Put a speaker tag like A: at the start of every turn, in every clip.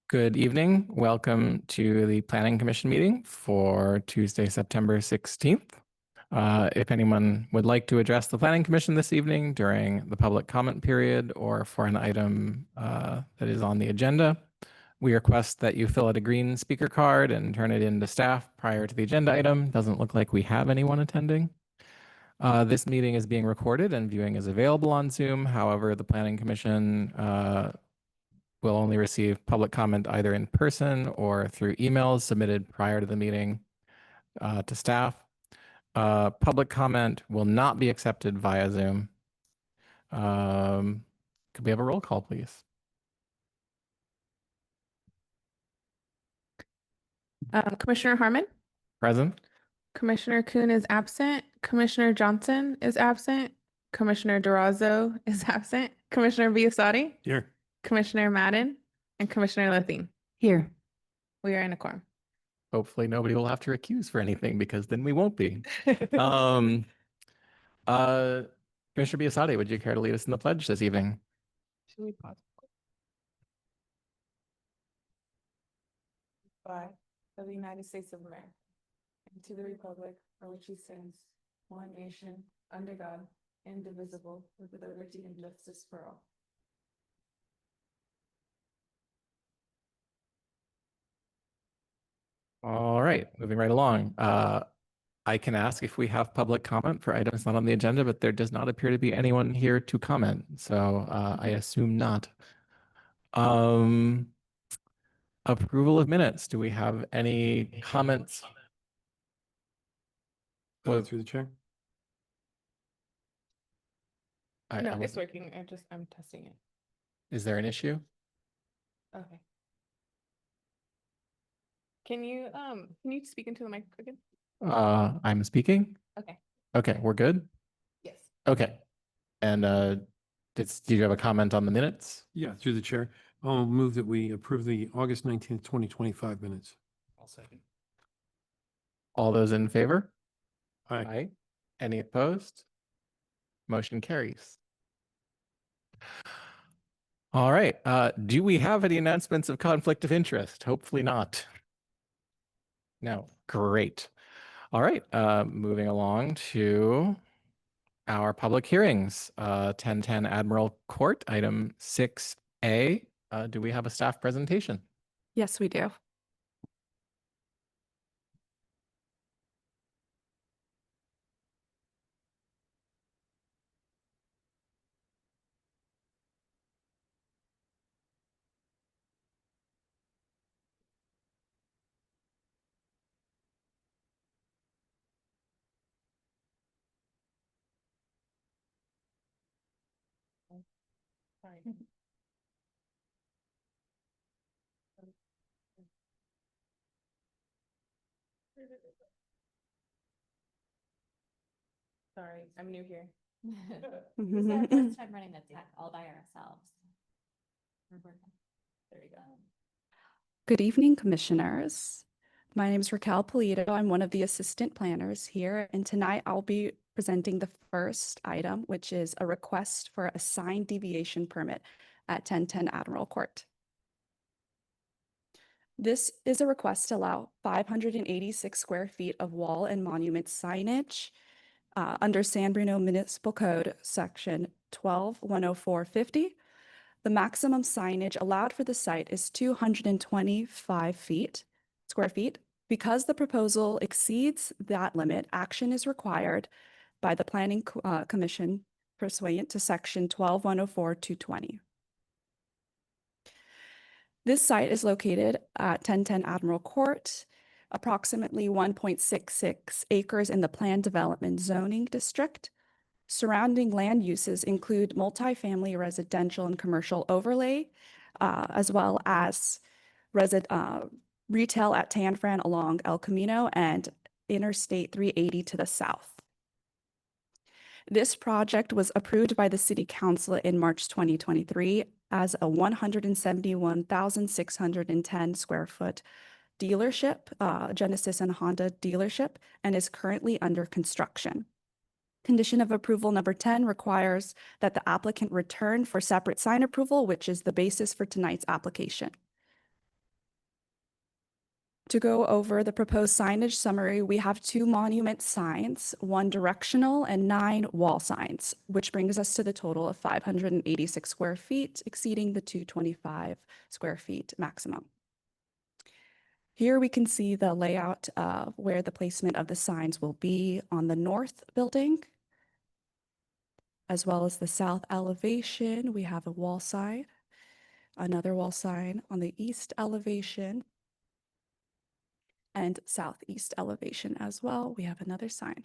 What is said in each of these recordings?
A: Good evening. Welcome to the Planning Commission meeting for Tuesday, September 16th. If anyone would like to address the Planning Commission this evening during the public comment period or for an item that is on the agenda, we request that you fill out a green speaker card and turn it in to staff prior to the agenda item. Doesn't look like we have anyone attending. This meeting is being recorded and viewing is available on Zoom. However, the Planning Commission will only receive public comment either in person or through emails submitted prior to the meeting to staff. Public comment will not be accepted via Zoom. Could we have a roll call, please?
B: Commissioner Harmon,
A: Present.
B: Commissioner Kuhn is absent, Commissioner Johnson is absent, Commissioner Durazo is absent, Commissioner Biasotti,
C: Here.
B: Commissioner Madden, and Commissioner Lithine.
D: Here.
B: We are in a quorum.
A: Hopefully nobody will have to recuse for anything because then we won't be. Commissioner Biasotti, would you care to lead us in the pledge this evening?
B: Should we pause? Flag of the United States of America, and to the republic for which he stands, one nation, under God, indivisible, with liberty and justice for all.
A: All right, moving right along. I can ask if we have public comment for items not on the agenda, but there does not appear to be anyone here to comment. So I assume not. Approval of minutes. Do we have any comments?
C: Go through the chair.
B: No, it's working. I'm testing it.
A: Is there an issue?
B: Okay. Can you speak into the mic again?
A: I'm speaking.
B: Okay.
A: Okay, we're good.
B: Yes.
A: Okay. And do you have a comment on the minutes?
C: Yeah, through the chair. I'll move that we approve the August 19th, 2025 minutes.
A: I'll second. All those in favor?
C: Aye.
A: Aye. Any opposed? Motion carries. All right. Do we have any announcements of conflict of interest? Hopefully not. No. Great. All right. Moving along to our public hearings. 1010 Admiral Court, item 6A. Do we have a staff presentation?
D: Yes, we do.
B: Sorry. Sorry, I'm new here.
E: This is our first time running the tech all by ourselves. There you go.
D: Good evening, commissioners. My name is Raquel Polito. I'm one of the assistant planners here, and tonight I'll be presenting the first item, which is a request for a sign deviation permit at 1010 Admiral Court. This is a request to allow 586 square feet of wall and monument signage under San Bruno Municipal Code, section 12-10450. The maximum signage allowed for the site is 225 square feet. Because the proposal exceeds that limit, action is required by the Planning Commission pursuant to section 12-104-220. This site is located at 1010 Admiral Court, approximately 1.66 acres in the Planned Development Zoning District. Surrounding land uses include multifamily residential and commercial overlay, as well as retail at Tanfran along El Camino and Interstate 380 to the south. This project was approved by the City Council in March 2023 as a 171,610 square foot dealership, Genesis and Honda dealership, and is currently under construction. Condition of approval number 10 requires that the applicant return for separate sign approval, which is the basis for tonight's application. To go over the proposed signage summary, we have 2 monument signs, 1 directional and 9 wall signs, which brings us to the total of 586 square feet, exceeding the 225 square feet maximum. Here we can see the layout of where the placement of the signs will be on the north building, as well as the south elevation. We have a wall sign, another wall sign on the east elevation, and southeast elevation as well. We have another sign.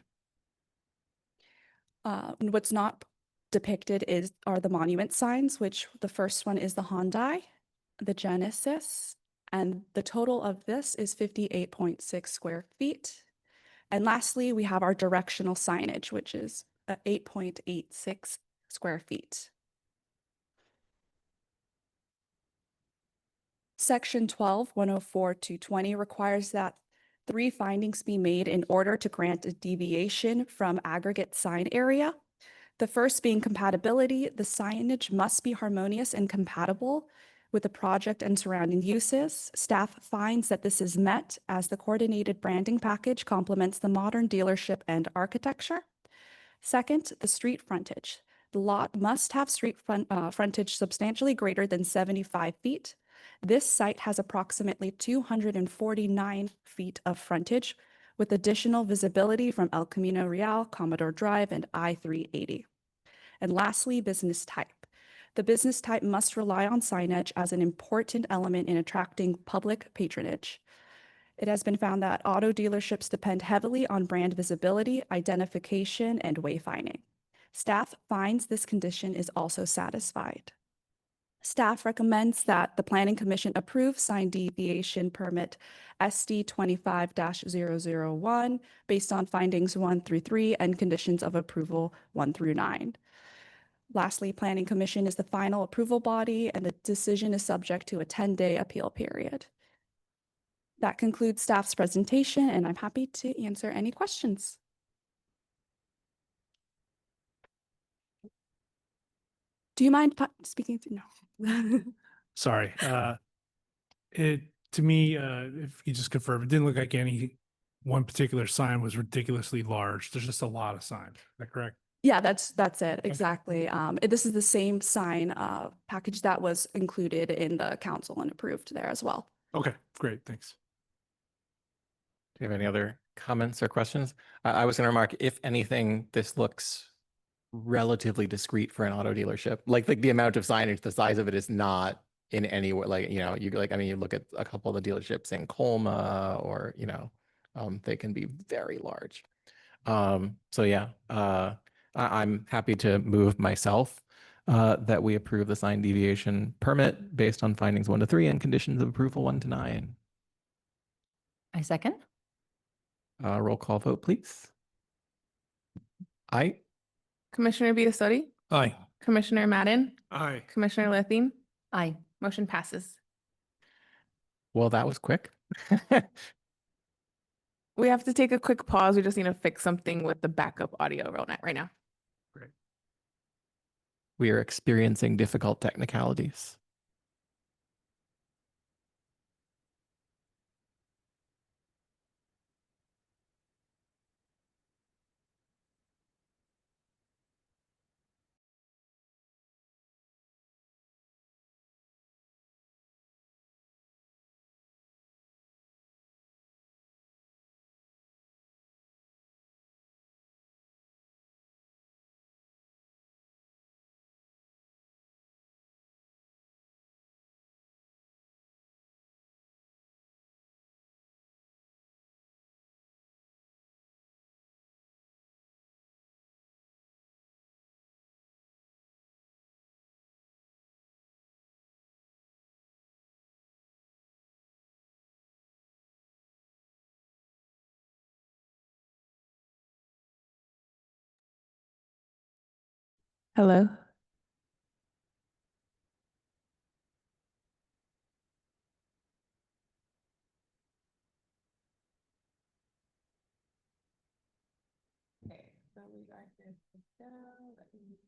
D: And what's not depicted are the monument signs, which the first one is the Hyundai, the Genesis, and the total of this is 58.6 square feet. And lastly, we have our directional signage, which is 8.86 square feet. Section 12-104-220 requires that 3 findings be made in order to grant a deviation from aggregate sign area. The first being compatibility. The signage must be harmonious and compatible with the project and surrounding uses. Staff finds that this is met as the coordinated branding package complements the modern dealership and architecture. Second, the street frontage. The lot must have street frontage substantially greater than 75 feet. This site has approximately 249 feet of frontage with additional visibility from El Camino Real, Commodore Drive, and I-380. And lastly, business type. The business type must rely on signage as an important element in attracting public patronage. It has been found that auto dealerships depend heavily on brand visibility, identification, and wayfinding. Staff finds this condition is also satisfied. Staff recommends that the Planning Commission approve sign deviation permit SD 25-001 based on findings 1 through 3 and conditions of approval 1 through 9. Lastly, Planning Commission is the final approval body and the decision is subject to a 10-day appeal period. That concludes staff's presentation and I'm happy to answer any questions. Do you mind speaking to? No.
F: Sorry. To me, if you just confirm, it didn't look like any one particular sign was ridiculously large. There's just a lot of signs. Is that correct?
D: Yeah, that's it. Exactly. This is the same sign package that was included in the council and approved there as well.
F: Okay, great. Thanks.
A: Do you have any other comments or questions? I was going to remark, if anything, this looks relatively discreet for an auto dealership. Like the amount of signage, the size of it is not in any way, like, you know, you like, I mean, you look at a couple of the dealerships in Colma or, you know, they can be very large. So yeah, I'm happy to move myself that we approve the sign deviation permit based on findings 1 to 3 and conditions of approval 1 to 9.
E: I second.
A: Roll call vote, please. Aye.
B: Commissioner Biasotti,
C: Aye.
B: Commissioner Madden,
C: Aye.
B: Commissioner Lithine,
E: Aye.
B: motion passes.
A: Well, that was quick.
B: We have to take a quick pause. We just need to fix something with the backup audio right now.
A: We are experiencing difficult technicalities.
B: Hello. Okay, so we are good to go. Let me-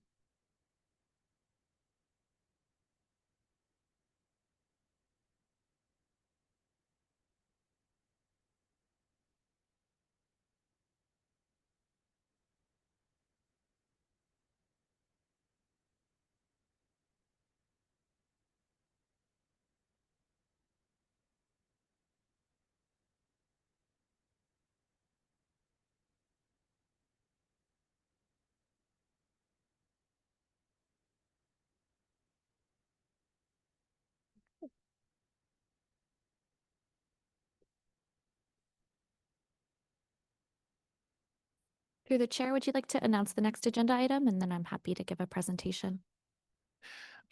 E: Through the chair, would you like to announce the next agenda item? And then I'm happy to give a presentation.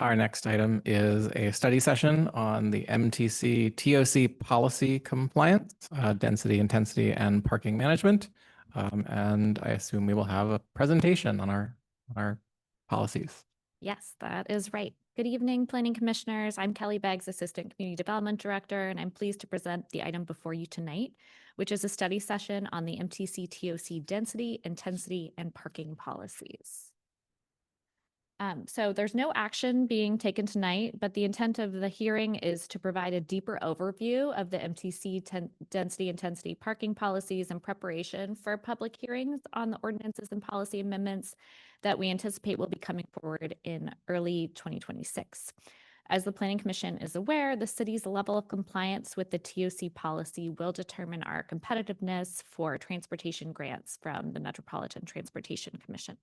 A: Our next item is a study session on the MTC TOC policy compliance, density, intensity, and parking management. And I assume we will have a presentation on our policies.
E: Yes, that is right. Good evening, Planning Commissioners. I'm Kelly Beggs, Assistant Community Development Director, and I'm pleased to present the item before you tonight, which is a study session on the MTC TOC density, intensity, and parking policies. So there's no action being taken tonight, but the intent of the hearing is to provide a deeper overview of the MTC density, intensity, parking policies in preparation for public hearings on the ordinances and policy amendments that we anticipate will be coming forward in early 2026. As the Planning Commission is aware, the city's level of compliance with the TOC policy will determine our competitiveness for transportation grants from the Metropolitan Transportation Commission.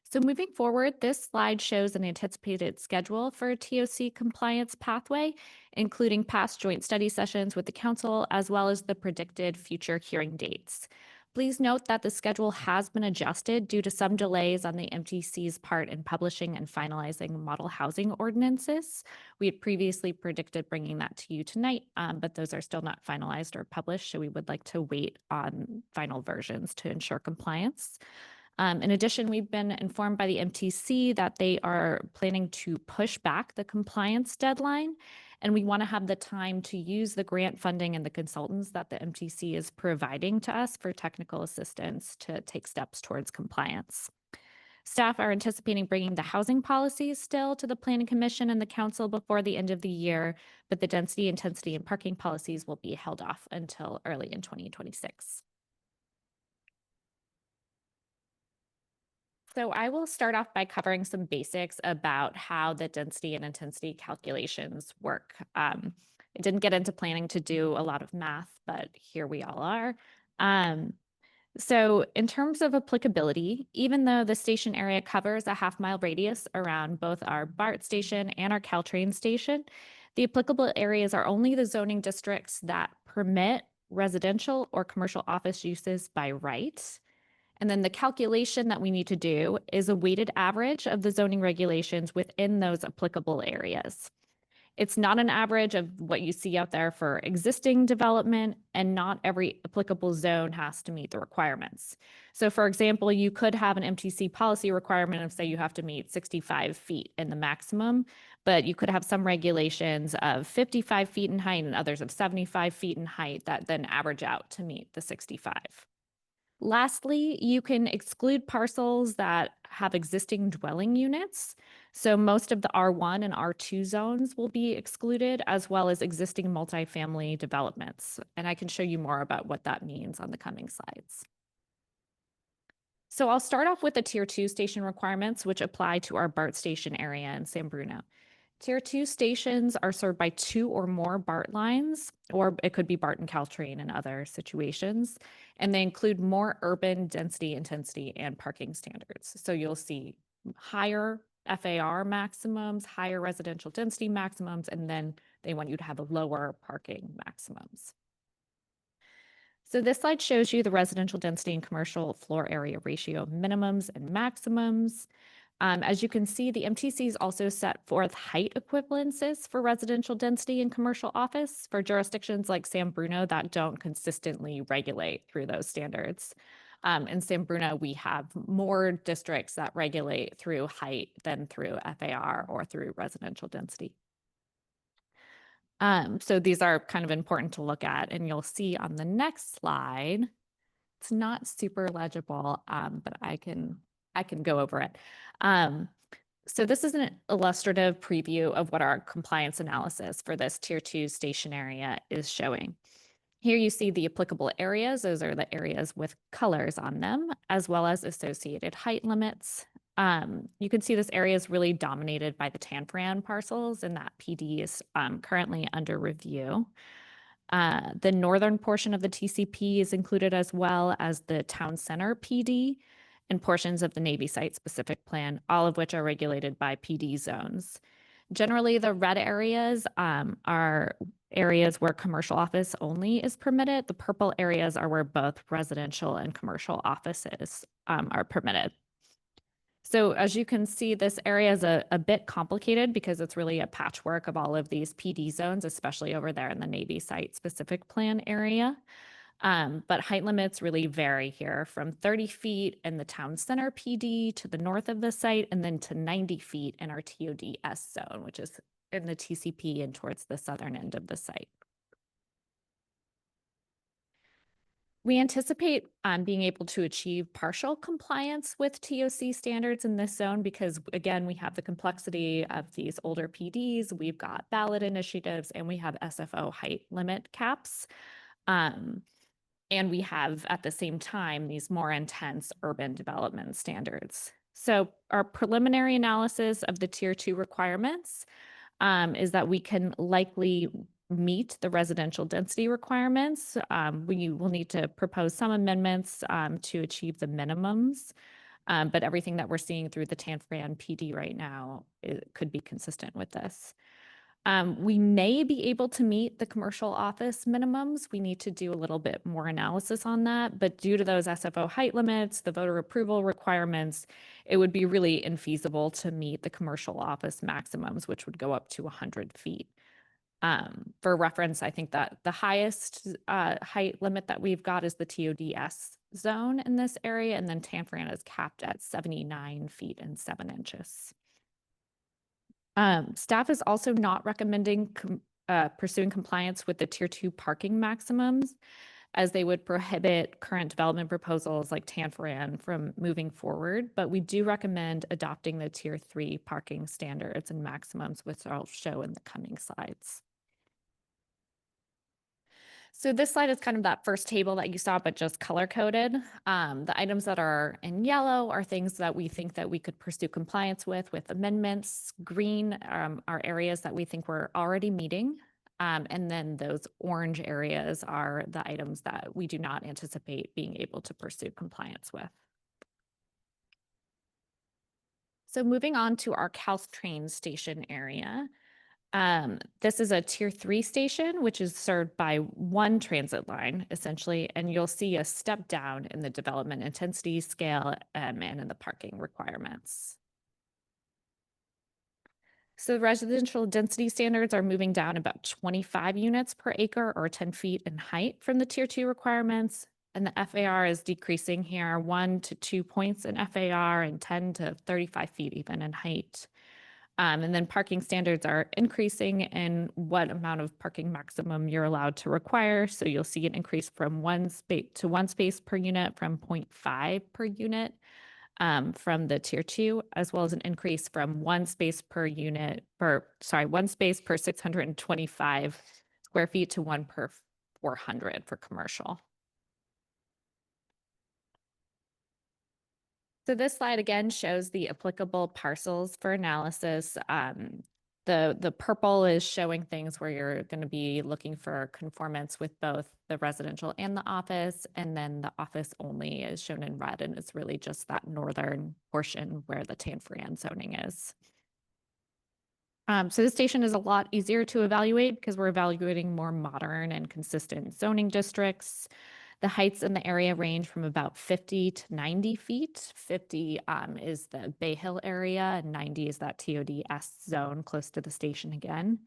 E: So moving forward, this slide shows an anticipated schedule for a TOC compliance pathway, including past joint study sessions with the council, as well as the predicted future hearing dates. Please note that the schedule has been adjusted due to some delays on the MTC's part in publishing and finalizing model housing ordinances. We had previously predicted bringing that to you tonight, but those are still not finalized or published, so we would like to wait on final versions to ensure compliance. In addition, we've been informed by the MTC that they are planning to push back the compliance deadline, and we want to have the time to use the grant funding and the consultants that the MTC is providing to us for technical assistance to take steps towards compliance. Staff are anticipating bringing the housing policies still to the Planning Commission and the Council before the end of the year, but the density, intensity, and parking policies will be held off until early in 2026. So I will start off by covering some basics about how the density and intensity calculations work. I didn't get into planning to do a lot of math, but here we all are. So in terms of applicability, even though the station area covers a half-mile radius around both our BART station and our Caltrain station, the applicable areas are only the zoning districts that permit residential or commercial office uses by right. And then the calculation that we need to do is a weighted average of the zoning regulations within those applicable areas. It's not an average of what you see out there for existing development, and not every applicable zone has to meet the requirements. So for example, you could have an MTC policy requirement of, say, you have to meet 65 feet in the maximum, but you could have some regulations of 55 feet in height and others of 75 feet in height that then average out to meet the 65. Lastly, you can exclude parcels that have existing dwelling units. So most of the R1 and R2 zones will be excluded, as well as existing multifamily developments. And I can show you more about what that means on the coming slides. So I'll start off with the Tier 2 station requirements, which apply to our BART station area in San Bruno. Tier 2 stations are served by 2 or more BART lines, or it could be BART and Caltrain in other situations, and they include more urban density, intensity, and parking standards. So you'll see higher FAR maximums, higher residential density maximums, and then they want you to have a lower parking maximums. So this slide shows you the residential density and commercial floor area ratio minimums and maximums. As you can see, the MTCs also set forth height equivalences for residential density and commercial office for jurisdictions like San Bruno that don't consistently regulate through those standards. In San Bruno, we have more districts that regulate through height than through FAR or through residential density. So these are kind of important to look at, and you'll see on the next slide It's not super legible, but I can go over it. So this is an illustrative preview of what our compliance analysis for this Tier 2 station area is showing. Here you see the applicable areas. Those are the areas with colors on them, as well as associated height limits. You can see this area is really dominated by the Tanforan parcels, and that PD is currently under review. The northern portion of the TCP is included, as well as the town center PD and portions of the Navy site specific plan, all of which are regulated by PD zones. Generally, the red areas are areas where commercial office only is permitted. The purple areas are where both residential and commercial offices are permitted. So as you can see, this area is a bit complicated because it's really a patchwork of all of these PD zones, especially over there in the Navy site specific plan area. But height limits really vary here from 30 feet in the town center PD to the north of the site, and then to 90 feet in our TODS zone, which is in the TCP and towards the southern end of the site. We anticipate being able to achieve partial compliance with TOC standards in this zone because, again, we have the complexity of these older PDs, we've got ballot initiatives, and we have SFO height limit caps. And we have, at the same time, these more intense urban development standards. So our preliminary analysis of the Tier 2 requirements is that we can likely meet the residential density requirements. We will need to propose some amendments to achieve the minimums, but everything that we're seeing through the Tanforan PD right now could be consistent with this. We may be able to meet the commercial office minimums. We need to do a little bit more analysis on that, but due to those SFO height limits, the voter approval requirements, it would be really infeasible to meet the commercial office maximums, which would go up to 100 feet. For reference, I think that the highest height limit that we've got is the TODS zone in this area, and then Tanforan is capped at 79 feet and 7 inches. Staff is also not recommending pursuing compliance with the Tier 2 parking maximums, as they would prohibit current development proposals like Tanforan from moving forward, but we do recommend adopting the Tier 3 parking standards and maximums, which I'll show in the coming slides. So this slide is kind of that first table that you saw, but just color-coded. The items that are in yellow are things that we think that we could pursue compliance with amendments. Green are areas that we think we're already meeting. And then those orange areas are the items that we do not anticipate being able to pursue compliance with. So moving on to our Caltrain station area. This is a Tier 3 station, which is served by one transit line, essentially, and you'll see a step down in the development intensity scale and in the parking requirements. So the residential density standards are moving down about 25 units per acre or 10 feet in height from the Tier 2 requirements, and the FAR is decreasing here 1 to 2 points in FAR and 10 to 35 feet even in height. And then parking standards are increasing in what amount of parking maximum you're allowed to require. So you'll see an increase from one space per unit from 0.5 per unit from the Tier 2, as well as an increase from one space per 625 square feet to 1 per 400 for commercial. So this slide again shows the applicable parcels for analysis. The purple is showing things where you're going to be looking for conformance with both the residential and the office, and then the office only is shown in red, and it's really just that northern portion where the Tanforan zoning is. So the station is a lot easier to evaluate because we're evaluating more modern and consistent zoning districts. The heights in the area range from about 50 to 90 feet. 50 is the Bay Hill area, and 90 is that TODS zone close to the station again.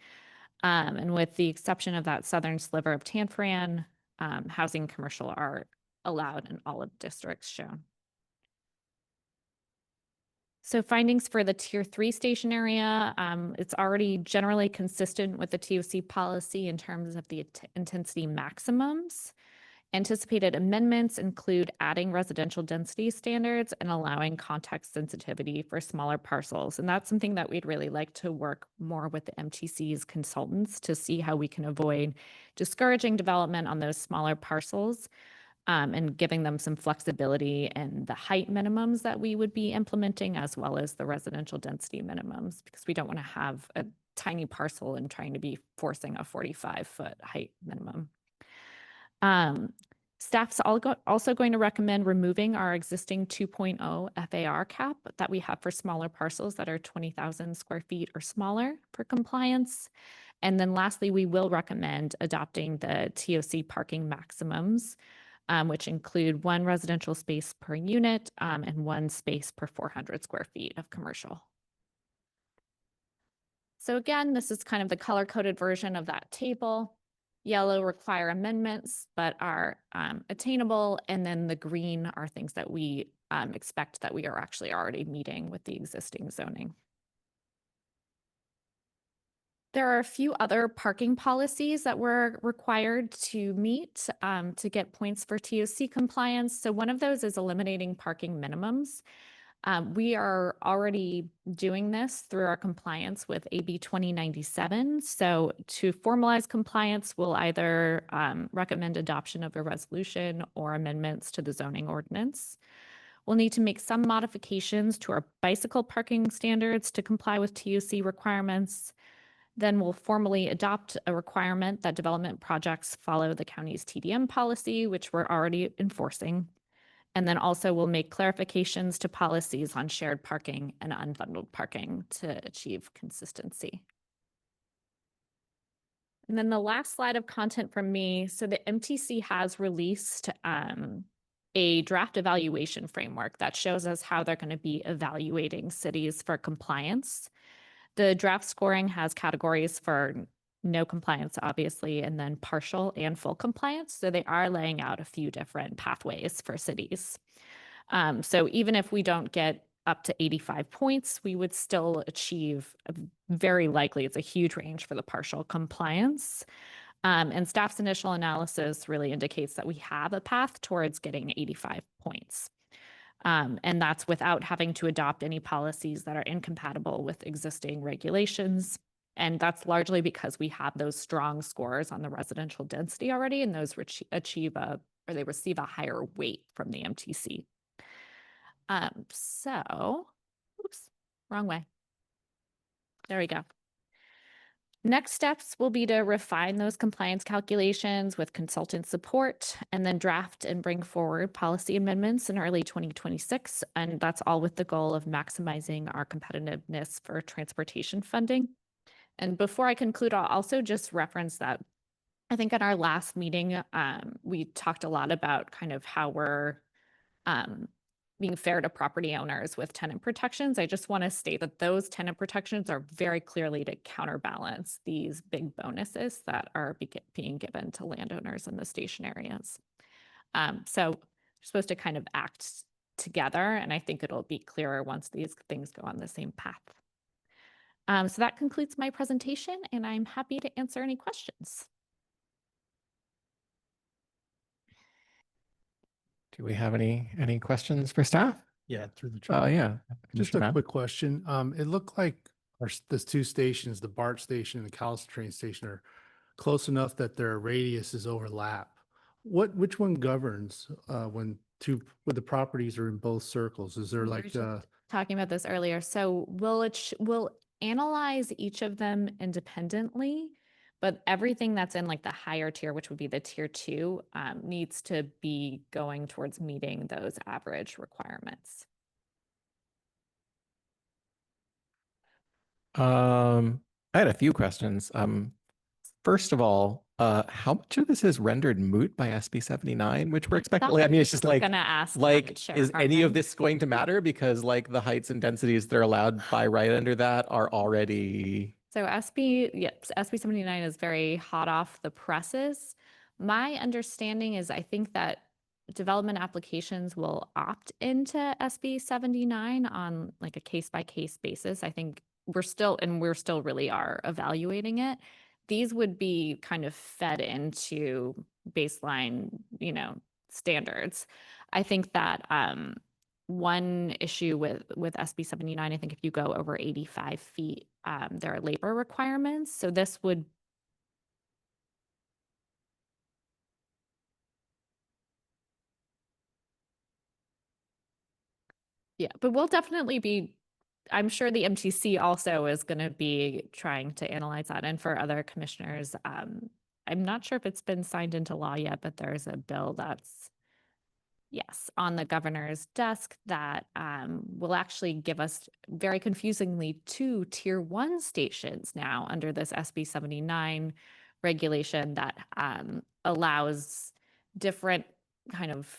E: And with the exception of that southern sliver of Tanforan, housing and commercial are allowed in all of the districts shown. So findings for the Tier 3 station area, it's already generally consistent with the TOC policy in terms of the intensity maximums. Anticipated amendments include adding residential density standards and allowing context sensitivity for smaller parcels. And that's something that we'd really like to work more with the MTC's consultants to see how we can avoid discouraging development on those smaller parcels, and giving them some flexibility in the height minimums that we would be implementing, as well as the residential density minimums, because we don't want to have a tiny parcel and trying to be forcing a 45-foot height minimum. Staff's also going to recommend removing our existing 2.0 FAR cap that we have for smaller parcels that are 20,000 square feet or smaller for compliance. And then lastly, we will recommend adopting the TOC parking maximums, which include 1 residential space per unit and 1 space per 400 square feet of commercial. So again, this is kind of the color-coded version of that table. Yellow require amendments, but are attainable. And then the green are things that we expect that we are actually already meeting with the existing zoning. There are a few other parking policies that we're required to meet to get points for TOC compliance. So one of those is eliminating parking minimums. We are already doing this through our compliance with AB 2097. So to formalize compliance, we'll either recommend adoption of a resolution or amendments to the zoning ordinance. We'll need to make some modifications to our bicycle parking standards to comply with TOC requirements. Then we'll formally adopt a requirement that development projects follow the county's TDM policy, which we're already enforcing. And then also we'll make clarifications to policies on shared parking and unbundled parking to achieve consistency. And then the last slide of content from me. So the MTC has released a draft evaluation framework that shows us how they're going to be evaluating cities for compliance. The draft scoring has categories for no compliance, obviously, and then partial and full compliance. So they are laying out a few different pathways for cities. So even if we don't get up to 85 points, we would still achieve, very likely, it's a huge range for the partial compliance. And staff's initial analysis really indicates that we have a path towards getting 85 points. And that's without having to adopt any policies that are incompatible with existing regulations. And that's largely because we have those strong scores on the residential density already, and those receive a higher weight from the MTC. Oops, wrong way. There we go. Next steps will be to refine those compliance calculations with consultant support, and then draft and bring forward policy amendments in early 2026. And that's all with the goal of maximizing our competitiveness for transportation funding. And before I conclude, I'll also just reference that I think at our last meeting, we talked a lot about kind of how we're being fair to property owners with tenant protections. I just want to state that those tenant protections are very clearly to counterbalance these big bonuses that are being given to landowners in the station areas. So we're supposed to kind of act together, and I think it'll be clearer once these things go on the same path. So that concludes my presentation, and I'm happy to answer any questions.
A: Do we have any questions for staff?
C: Yeah, through the.
A: Yeah.
F: Just
A: Commissioner
F: a
A: Mann?
F: quick question. It looked like the 2 stations, the BART station and the Caltrain station, are close enough that their radiuses overlap. Which one governs when the properties are in both circles? Is there
E: We were
F: like
E: just talking about this earlier. So we'll analyze each of them independently, but everything that's in like the higher tier, which would be the tier 2, needs to be going towards meeting those average requirements.
A: I had a few questions. First of all, how much of this is rendered moot by SB 79, which we're expecting? I mean, it's just like,
E: gonna ask Chair
A: is any
E: Hartman.
A: of this going to matter? Because like the heights and densities that are allowed by right under that are already.
E: So SB 79 is very hot off the presses. My understanding is I think that development applications will opt into SB 79 on like a case by case basis. I think we're still really are evaluating it. These would be kind of fed into baseline, standards. I think that one issue with SB 79, I think if you go over 85 feet, there are labor requirements. So this would but we'll definitely be, I'm sure the MTC also is going to be trying to analyze that. And for other commissioners, I'm not sure if it's been signed into law yet, but there's a bill that's, yes, on the governor's desk that will actually give us, very confusingly, 2 tier 1 stations now under this SB 79 regulation that allows different kind of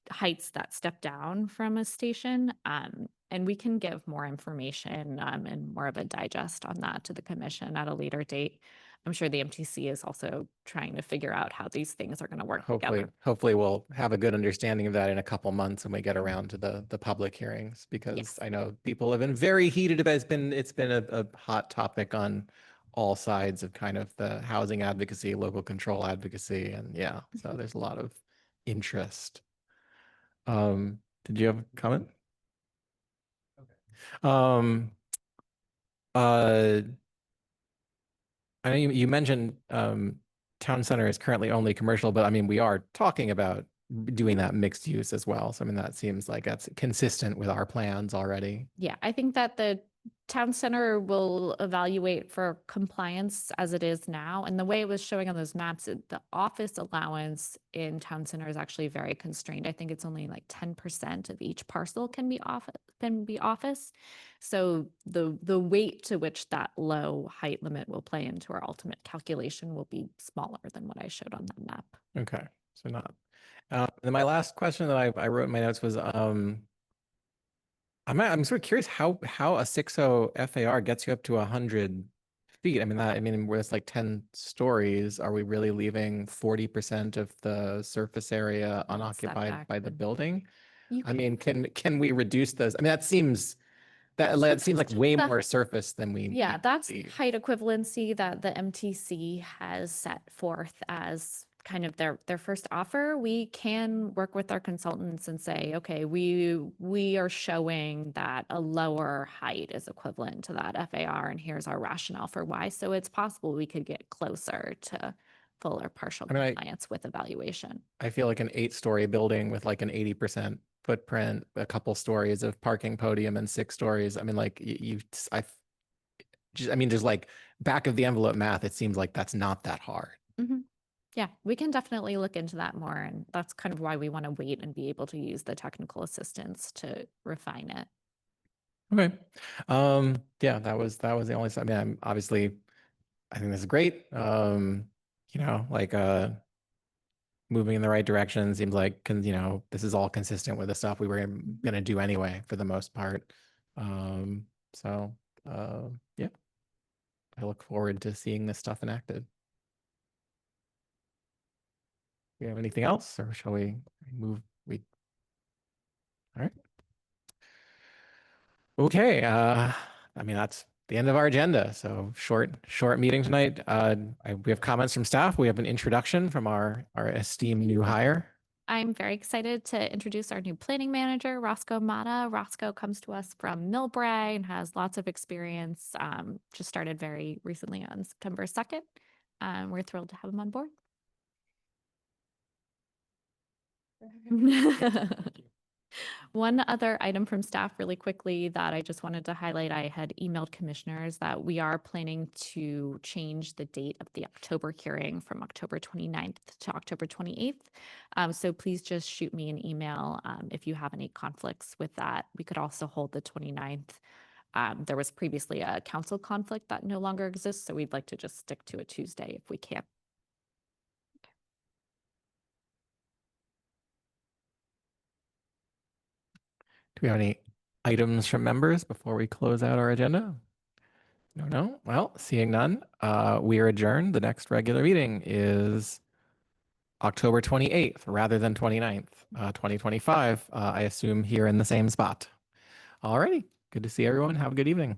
E: heights that step down from a station. And we can give more information and more of a digest on that to the commission at a later date. I'm sure the MTC is also trying to figure out how these things are going to work together.
A: Hopefully we'll have a good understanding of that in a couple months when we get around to the public hearings, because
E: Yes.
A: I know people have been very heated about it. It's been a hot topic on all sides of kind of the housing advocacy, local control advocacy, and yeah, so there's a lot of interest. Did you have a comment? Okay. I know you mentioned town center is currently only commercial, but I mean, we are talking about doing that mixed use as well. So I mean, that seems like that's consistent with our plans already.
E: Yeah, I think that the town center will evaluate for compliance as it is now. And the way it was showing on those maps, the office allowance in town center is actually very constrained. I think it's only like 10% of each parcel can be office. So the weight to which that low height limit will play into our ultimate calculation will be smaller than what I showed on that map.
A: Okay, so not. And my last question that I wrote in my notes was, I'm sort of curious how a 60 FAR gets you up to 100 feet. I mean, where it's like 10 stories, are we really leaving 40% of the surface area unoccupied
E: setback
A: by the
E: would-
A: building?
E: You
A: I mean, can we reduce those? I mean, that seems like way
E: The-
A: more surface than we
E: Yeah,
A: need to
E: that's
A: see.
E: height equivalency that the MTC has set forth as kind of their first offer. We can work with our consultants and say, okay, we are showing that a lower height is equivalent to that FAR, and here's our rationale for why. So it's possible we could get closer to full or partial
A: I mean,
E: compliance with evaluation.
A: I feel like an 8-story building with like an 80% footprint, a couple stories of parking podium and 6 stories. I mean, like I mean, just like back of the envelope math, it seems like that's not that hard.
E: Yeah, we can definitely look into that more. And that's kind of why we want to wait and be able to use the technical assistance to refine it.
A: Okay. Yeah, that was the only, I mean, I think this is great. Moving in the right direction seems like, this is all consistent with the stuff we were going to do anyway, for the most part. Yeah, I look forward to seeing this stuff enacted. Do you have anything else, or shall we move? All right. Okay. I mean, that's the end of our agenda. So short meeting tonight. We have comments from staff. We have an introduction from our esteemed new hire.
E: I'm very excited to introduce our new planning manager, Roscoe Mata. Roscoe comes to us from Millbrae and has lots of experience. Just started very recently on September 2nd. We're thrilled to have him on board. One other item from staff really quickly that I just wanted to highlight, I had emailed commissioners that we are planning to change the date of the October hearing from October 29th to October 28th. So please just shoot me an email if you have any conflicts with that. We could also hold the 29th. There was previously a council conflict that no longer exists, so we'd like to just stick to a Tuesday if we can.
A: Do we have any items from members before we close out our agenda? No. Well, seeing none, we are adjourned. The next regular meeting is October 28th rather than 29th, 2025. I assume here in the same spot. All righty. Good to see everyone. Have a good evening.